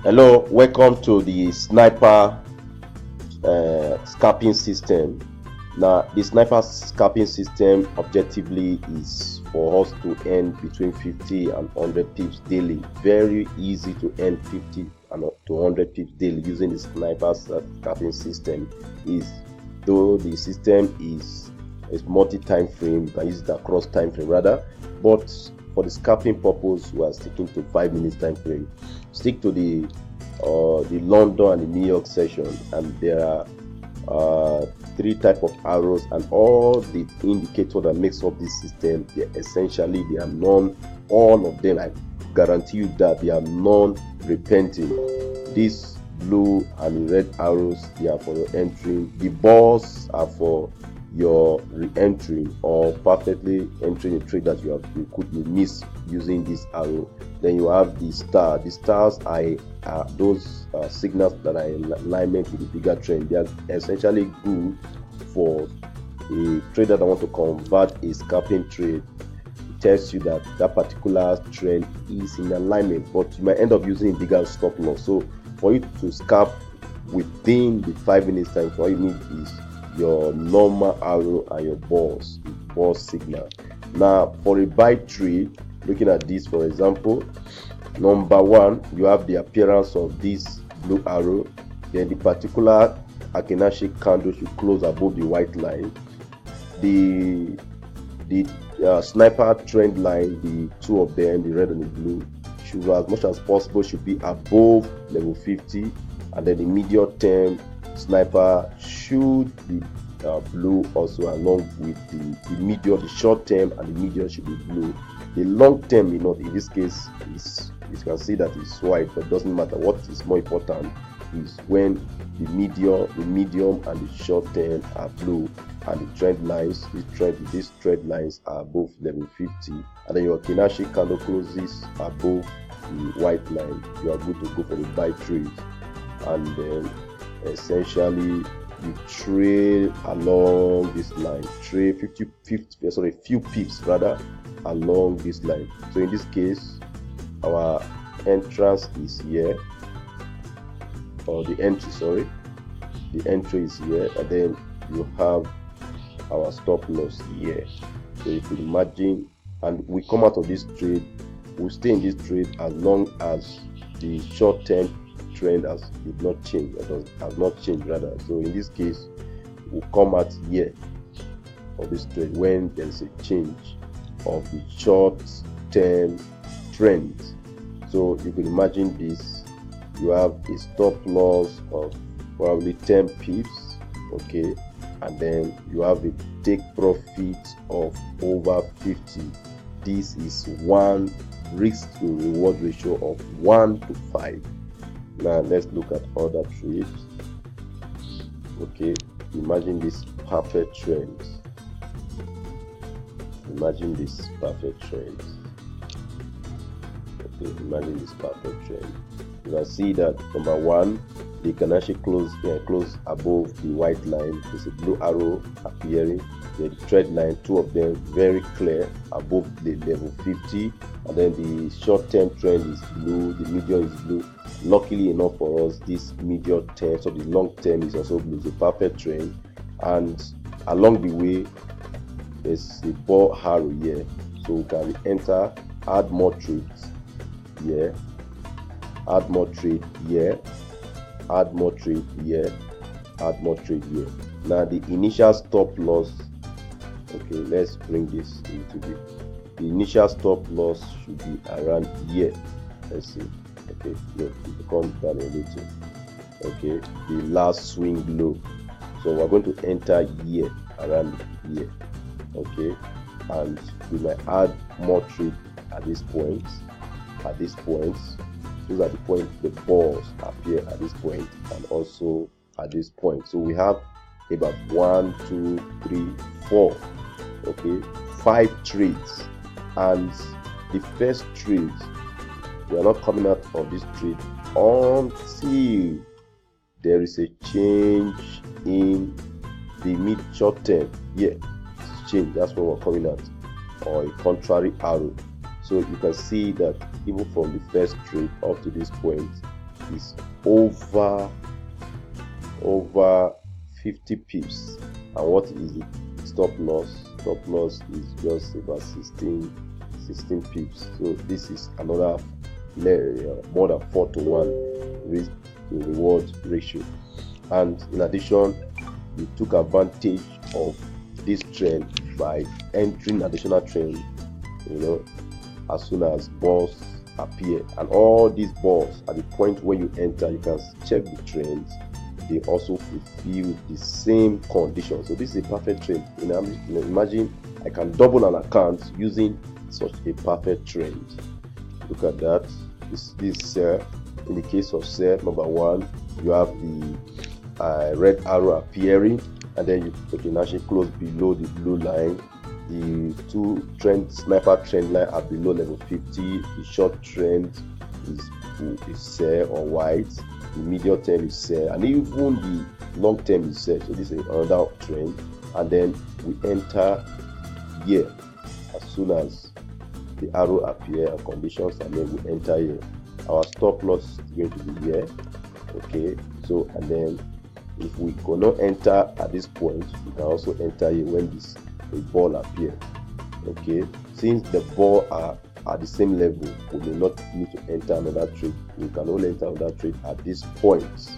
Hello, welcome to the Sniper Scalping System. Now, the Sniper Scalping System objectively is for us to earn between 50 and 100 pips daily. Very easy to earn 50 and to 100 pips daily using the Sniper Scalping System. Though the system is multi-time frame, you can use it across time frame rather, but for the scalping purpose, we are sticking to 5 minutes time frame. Stick to the London and the New York session, and there are 3 type of arrows, and all the indicator that makes up this system, they are all of them, I guarantee you that they are non-repenting. These blue and red arrows, they are for your entry. The balls are for your re-entry or perfectly entering a trade that you miss using this arrow. Then you have the star. The stars are those signals that are in alignment with the bigger trend. They are essentially good for a trader that want to convert a scalping trade. It tells you that that particular trend is in alignment, but you might end up using a bigger stop loss. So for you to scalp within the 5 minutes time, all you need is your normal arrow and your balls signal. Now for a buy trade, looking at this, for example, number one, you have the appearance of this blue arrow, then the particular Ashi candle should close above the white line. The Sniper trend line, the two of them, the red and the blue, should, as much as possible, should be above level 50, and then the medium term sniper should be blue also, along with the medium. The short term and the medium should be blue. The long term, in this case, you can see that it's white, but it doesn't matter. What is more important is when the medium and the short term are blue, and the trend lines, these trend lines are above level 50, and then your Ashi candle closes above the white line. You are good to go for the buy trade, and then essentially you trade along this line, trade 50 few pips rather along this line. So in this case, our entrance is here, or the entry is here, and then you have our stop loss here. So you can imagine, and we come out of this trade, we'll stay in this trade as long as the short term trend has not changed rather. So in this case, we'll come out here of this trade when there's a change of the short term trend. So you can imagine this, you have a stop loss of probably 10 pips, okay, and then you have a take profit of over 50. This is one risk to reward ratio of 1 to 5. Now let's look at other trades. Okay, imagine this perfect trend. Imagine this perfect trend. Okay, imagine this perfect trend. You can see that number one, they can actually close above the white line. There's a blue arrow appearing. The trend line, two of them very clear above the level 50, and then the short-term trend is blue, the medium is blue. Luckily enough for us, this medium term, so the long term is also blue. It's a perfect trend, and along the way there's a ball arrow here, so we can enter, add more trades here, add more trade here, add more trade here, add more trade here. Now the initial stop loss, okay, let's bring this into the initial stop loss should be around here. Let's see. Okay, look, it comes down a little. Okay, the last swing low, so we're going to enter here, around here. Okay, and we might add more trade at this point. Those are the points the balls appear at this point, and also at this point. So we have about 1, 2, 3, 4, okay, 5 trades, and the first trade, we are not coming out of this trade until there is a change in the mid short term. Yeah, it's change, that's when we're coming out, or a contrary arrow. So you can see that even from the first trade up to this point, is over 50 pips. And what is it? Stop loss is just about 16 pips. So this is another more than 4-to-1 risk to reward ratio. And in addition, we took advantage of this trend by entering additional trend, as soon as balls appear. And all these balls, at the point where you enter, you can check the trends. They also fulfill the same conditions. So this is a perfect trend. Imagine I can double an account using such a perfect trend. Look at that. This in the case of sell number 1, you have the red arrow appearing, and then you can actually close below the blue line. The two sniper trend line are below level 50. The short trend is sell or white. The medium term is sell, and even the long term is sell. So this is another trend. And then we enter here as soon as the arrow appear and conditions, and then we enter here. Our stop loss is going to be here. Okay, so and then if we cannot enter at this point, we can also enter here when the ball appear. Okay, since the ball are at the same level, we may not need to enter another trade. We can only enter another trade at this point.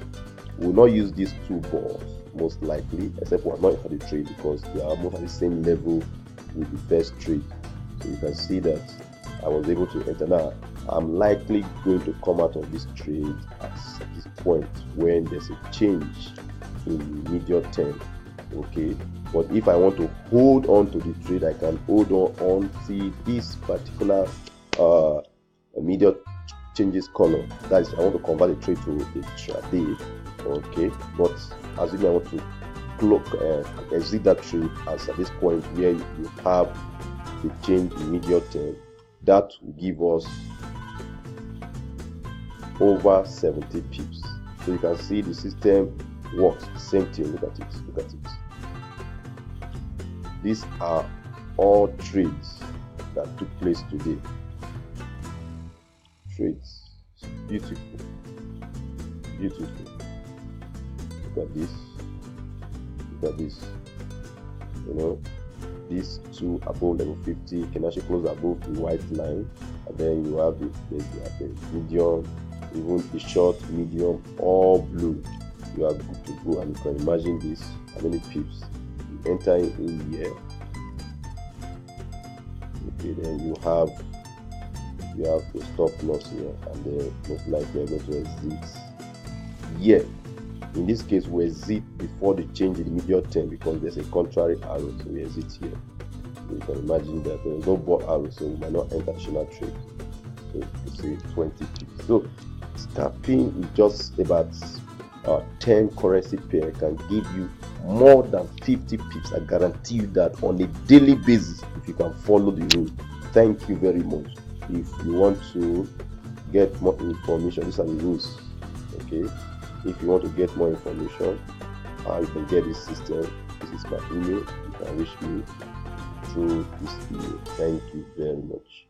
We will not use these two balls most likely, except we are not for the trade because they are almost at the same level with the first trade. So you can see that I was able to enter. Now I'm likely going to come out of this trade at this point when there's a change in the medium term. Okay, but if I want to hold on to the trade, I can hold on until this particular medium changes color. That is, I want to convert the trade to a intraday. Okay, but assuming I want to exit that trade as at this point where you have the change in medium term, that will give us over 70 pips. So you can see the system works. Same thing. Look at it. These are all trades that took place today. Trades. Beautiful. Look at this. These two above level 50 can actually close above the white line, and then you have the medium, even the short, medium, all blue. You are good to go, and you can imagine this. How many pips? You enter in here. Okay, then you have the stop loss here, and then most likely you're going to exit here. In this case, we exit before the change in the medium term because there's a contrary arrow, so we exit here. So you can imagine that there is no ball arrow, so we might not enter additional trade. So you see 20 pips. So scalping is just about 10 currency pair can give you more than 50 pips. I guarantee you that on a daily basis if you can follow the rule. Thank you very much. If you want to get more information, these are the rules. Okay, if you want to get more information, you can get this system. This is my email. You can reach me through this email. Thank you very much.